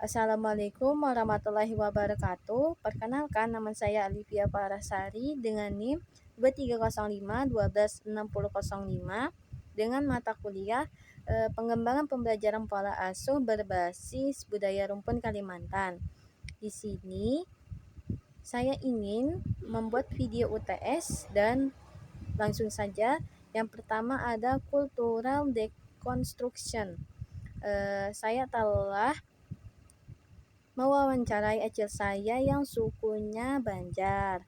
Assalamualaikum warahmatullahi wabarakatuh. Perkenalkan, nama saya Alivia Parasari dengan NIM 2305 dengan mata kuliah Pengembangan Pembelajaran Pola Asuh berbasis Budaya Rumpun Kalimantan. Di sini saya ingin membuat video UTS dan langsung saja. Yang pertama ada Cultural Deconstruction. Saya telah mewawancarai acil saya yang sukunya Banjar.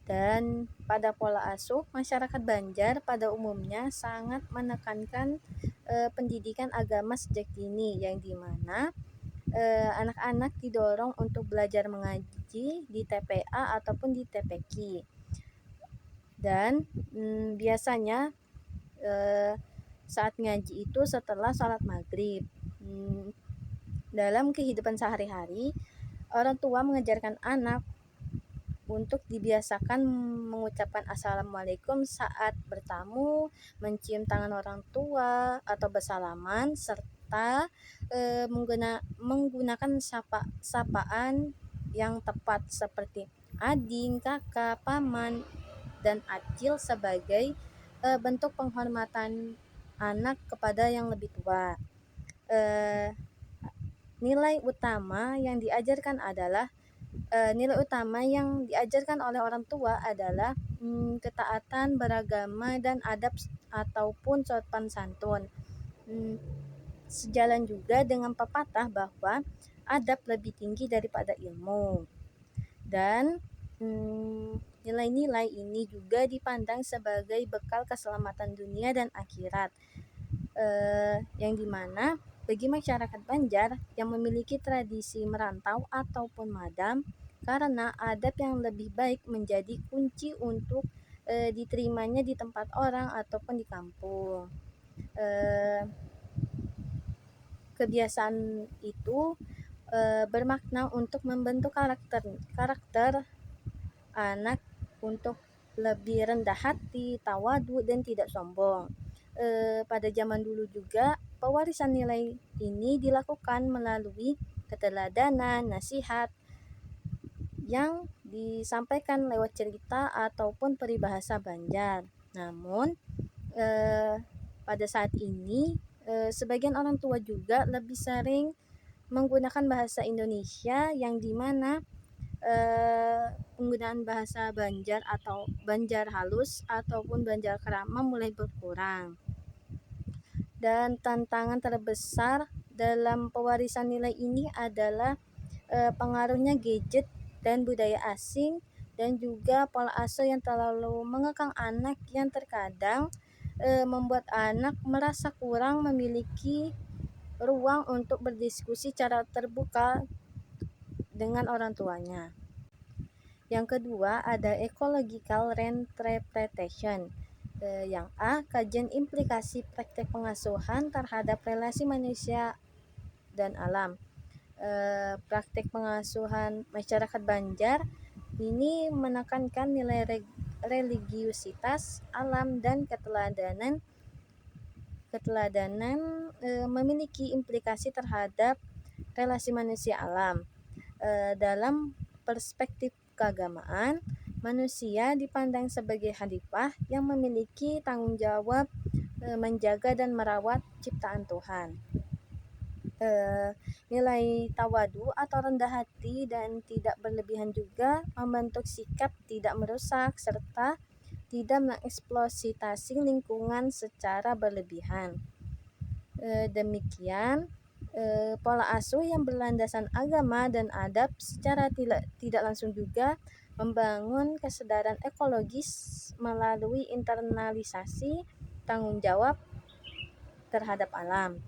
Dan pada pola asuh, masyarakat Banjar pada umumnya sangat menekankan pendidikan agama sejak dini, yang dimana anak-anak didorong untuk belajar mengaji di TPA ataupun di TPQ. Dan biasanya saat ngaji itu setelah sholat maghrib. Dalam kehidupan sehari-hari, orang tua mengajarkan anak untuk dibiasakan mengucapkan assalamualaikum saat bertamu, mencium tangan orang tua atau bersalaman, serta menggunakan sapaan yang tepat seperti ading, kakak, paman, dan acil sebagai bentuk penghormatan anak kepada yang lebih tua. Nilai utama yang diajarkan oleh orang tua adalah ketaatan beragama dan adab ataupun sopan santun. Sejalan juga dengan pepatah bahwa adab lebih tinggi daripada ilmu. Dan nilai-nilai ini juga dipandang sebagai bekal keselamatan dunia dan akhirat, yang dimana bagi masyarakat Banjar yang memiliki tradisi merantau ataupun madam, karena adab yang lebih baik menjadi kunci untuk diterimanya di tempat orang ataupun di kampung. Kebiasaan itu bermakna untuk membentuk karakter anak untuk lebih rendah hati, tawadu, dan tidak sombong. Pada zaman dulu juga pewarisan nilai ini dilakukan melalui keteladanan, nasihat yang disampaikan lewat cerita ataupun peribahasa Banjar. Namun pada saat ini sebagian orang tua juga lebih sering menggunakan bahasa Indonesia, yang dimana penggunaan bahasa Banjar atau Banjar halus ataupun Banjar Krama mulai berkurang. Dan tantangan terbesar dalam pewarisan nilai ini adalah pengaruhnya gadget dan budaya asing, dan juga pola asuh yang terlalu mengekang anak, yang terkadang membuat anak merasa kurang memiliki ruang untuk berdiskusi secara terbuka dengan orang tuanya. Yang kedua ada ecological reinterpretation. Yang A, kajian implikasi praktek pengasuhan terhadap relasi manusia dan alam. Praktek pengasuhan masyarakat Banjar ini menekankan nilai religiusitas, alam, dan keteladanan memiliki implikasi terhadap relasi manusia alam. Dalam perspektif keagamaan, manusia dipandang sebagai khalifah yang memiliki tanggung jawab menjaga dan merawat ciptaan Tuhan. Nilai tawadu atau rendah hati dan tidak berlebihan juga membentuk sikap tidak merusak serta tidak mengeksploitasi lingkungan secara berlebihan. Demikian pola asuh yang berlandasan agama dan adab secara tidak langsung juga membangun kesadaran ekologis melalui internalisasi tanggung jawab terhadap alam.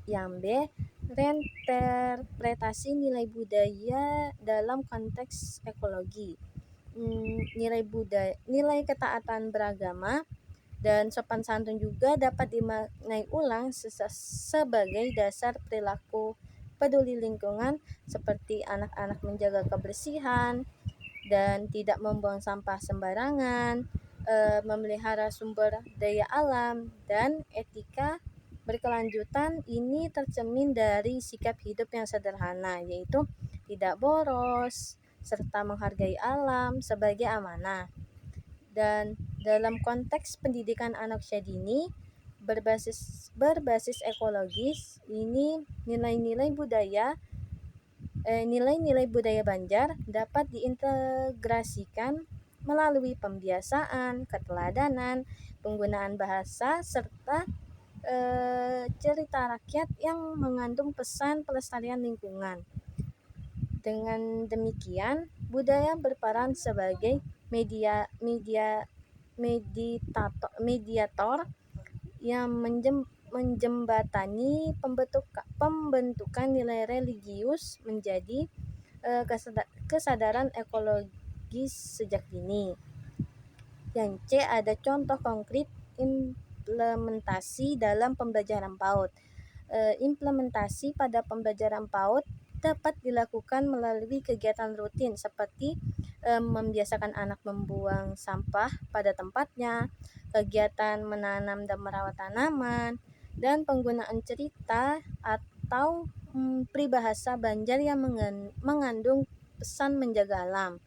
Yang B, reinterpretasi nilai budaya dalam konteks ekologi. Nilai ketaatan beragama dan sopan santun juga dapat dimaknai ulang sebagai dasar perilaku peduli lingkungan, seperti anak-anak menjaga kebersihan dan tidak membuang sampah sembarangan, memelihara sumber daya alam, dan etika berkelanjutan ini tercermin dari sikap hidup yang sederhana, yaitu tidak boros, serta menghargai alam sebagai amanah. Dan dalam konteks pendidikan anak usia dini berbasis ekologis, ini nilai-nilai budaya Banjar dapat diintegrasikan melalui pembiasaan, keteladanan, penggunaan bahasa, serta cerita rakyat yang mengandung pesan pelestarian lingkungan. Dengan demikian, budaya berperan sebagai mediator yang menjembatani pembentukan nilai religius menjadi kesadaran ekologis sejak dini. Yang C, ada contoh konkret implementasi dalam pembelajaran PAUD. Implementasi pada pembelajaran PAUD dapat dilakukan melalui kegiatan rutin seperti membiasakan anak membuang sampah pada tempatnya, kegiatan menanam dan merawat tanaman, dan penggunaan cerita atau peribahasa Banjar yang mengandung pesan menjaga alam.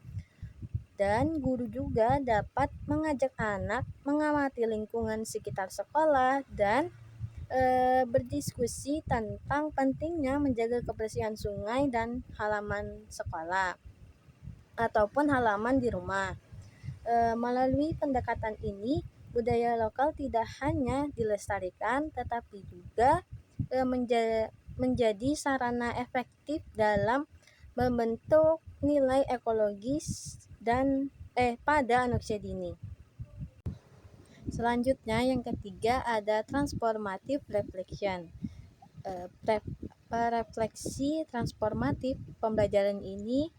Dan guru juga dapat mengajak anak mengamati lingkungan sekitar sekolah dan berdiskusi tentang pentingnya menjaga kebersihan sungai dan halaman sekolah ataupun halaman di rumah. Melalui pendekatan ini, budaya lokal tidak hanya dilestarikan tetapi juga menjadi sarana efektif dalam membentuk nilai ekologis dan pada anak usia dini. Selanjutnya yang ketiga ada transformative reflection. Refleksi transformatif pembelajaran ini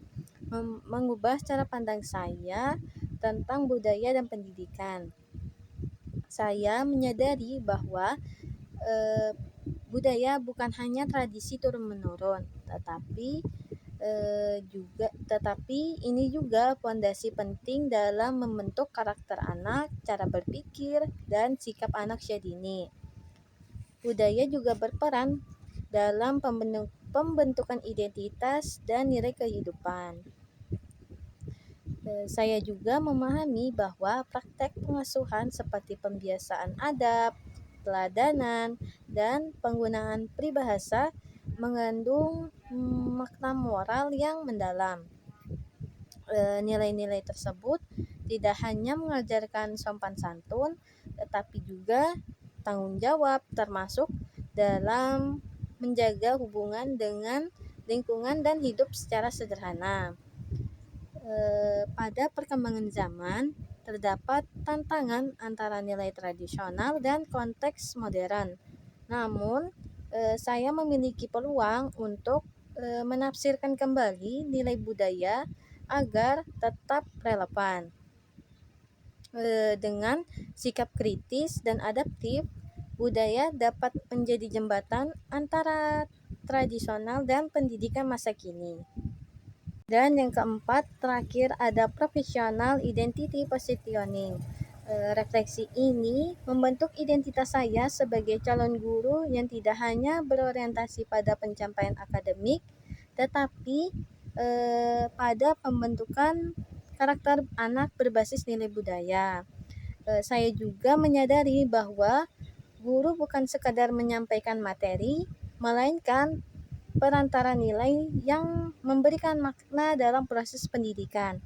mengubah cara pandang saya tentang budaya dan pendidikan. Saya menyadari bahwa budaya bukan hanya tradisi turun-menurun, tetapi ini juga fondasi penting dalam membentuk karakter anak, cara berpikir, dan sikap anak usia dini. Budaya juga berperan dalam pembentukan identitas dan nilai kehidupan. Saya juga memahami bahwa praktek pengasuhan seperti pembiasaan adab, teladanan, dan penggunaan peribahasa mengandung makna moral yang mendalam. Nilai-nilai tersebut tidak hanya mengajarkan sopan santun, tetapi juga tanggung jawab, termasuk dalam menjaga hubungan dengan lingkungan dan hidup secara sederhana. Pada perkembangan zaman, terdapat tantangan antara nilai tradisional dan konteks modern. Namun, saya memiliki peluang untuk menafsirkan kembali nilai budaya agar tetap relevan. Dengan sikap kritis dan adaptif, budaya dapat menjadi jembatan antara tradisional dan pendidikan masa kini. Dan yang keempat, terakhir ada professional identity positioning. Refleksi ini membentuk identitas saya sebagai calon guru yang tidak hanya berorientasi pada pencapaian akademik, tetapi pada pembentukan karakter anak berbasis nilai budaya. Saya juga menyadari bahwa guru bukan sekadar menyampaikan materi, melainkan perantara nilai yang memberikan makna dalam proses pendidikan.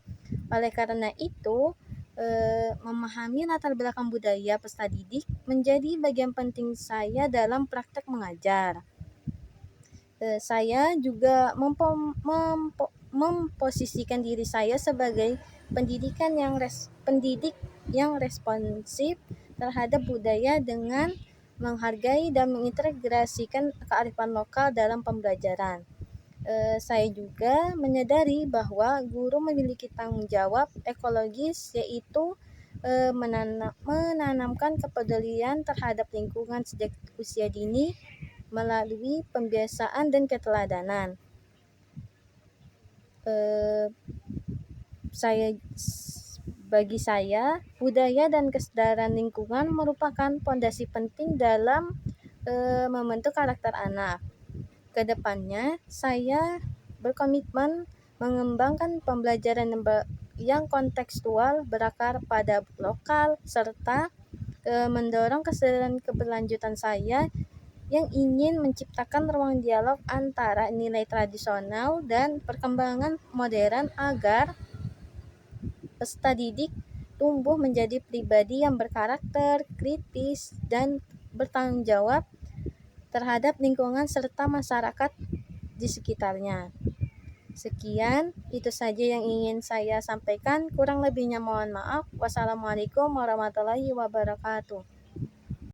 Oleh karena itu, memahami latar belakang budaya peserta didik menjadi bagian penting saya dalam praktek mengajar. Saya juga memposisikan diri saya sebagai pendidik yang responsif terhadap budaya dengan menghargai dan mengintegrasikan kearifan lokal dalam pembelajaran. Saya juga menyadari bahwa guru memiliki tanggung jawab ekologis, yaitu menanamkan kepedulian terhadap lingkungan sejak usia dini melalui pembiasaan dan keteladanan. Bagi saya, budaya dan kesadaran lingkungan merupakan fondasi penting dalam membentuk karakter anak. Kedepannya, saya berkomitmen mengembangkan pembelajaran yang kontekstual, berakar pada lokal, serta mendorong kesadaran keberlanjutan saya yang ingin menciptakan ruang dialog antara nilai tradisional dan perkembangan modern agar peserta didik tumbuh menjadi pribadi yang berkarakter, kritis, dan bertanggung jawab terhadap lingkungan serta masyarakat di sekitarnya. Sekian, itu saja yang ingin saya sampaikan. Kurang lebihnya mohon maaf. Wassalamualaikum warahmatullahi wabarakatuh.